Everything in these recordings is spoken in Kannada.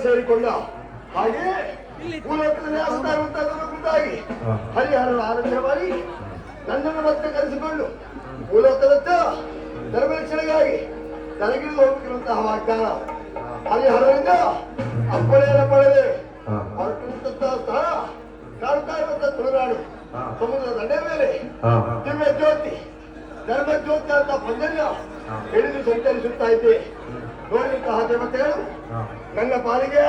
ಸೇರಿಕೊಂಡ. ಹಾಗೆ ಭೂಲೋಕದಲ್ಲಿ ಆಗ್ತಾ ಇರುವಂತಹದನ್ನು ಕುರಿತಾಗಿ ಹರಿಹರನ ಆಲೋಚನೆ ಮಾಡಿ ನನ್ನನ್ನು ಮತ್ತೆ ಕರೆಸಿಕೊಂಡು ಭೂಲೋಕದತ್ತ ಧರ್ಮರಕ್ಷಣೆಗಾಗಿ ತನಗಿಳಿದು ಹೋಗುತ್ತಿರುವಂತಹ ವಾಗ್ದಾನ ಹರಿಹರನಿಂದ ಅಪ್ಪಳೆಯನ್ನು ಪಡೆದೆ ಹೊರಟಿರುವಂತಹ ಸ್ಥಳ ಕಾಣ್ತಾ ಇರುವಂತಹ ತುಳುನಾಡು ಸಮುದ್ರ ದಂಡೆಯ ಮೇಲೆ ದಿವ್ಯ ಜ್ಯೋತಿ ಧರ್ಮ ಜ್ಯೋತಿ ಅಂತ ಪಂಜನ್ಯ ಹಿಡಿದು ಸಂಚರಿಸುತ್ತಾ ಇದ್ದೆ. ನೋಡಿದಂತಹ ದೇವತೆಗಳು ನನ್ನ ಪಾಲಿಗೆ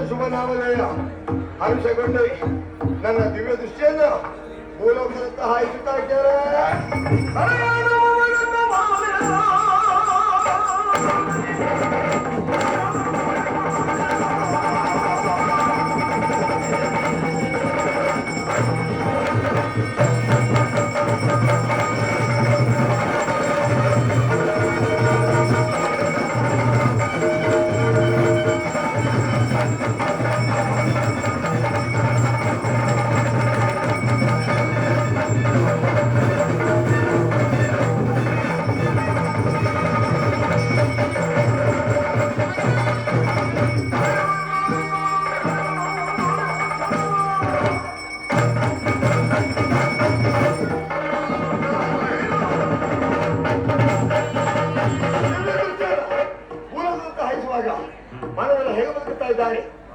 ಶುಭ ನಾಮಧೇಯ ಅಂಶಗೊಂಡು ನನ್ನ ದಿವ್ಯ ದೃಷ್ಟಿಯನ್ನು ಭೂಲೋಕದತ್ತ ಹಾಯಿಸುತ್ತಾ ಇದ್ದಾರೆ. ಮನವನ್ನು ಹೇಗೆ ಬದುಕುತ್ತಾ ಇದ್ದಾರೆ.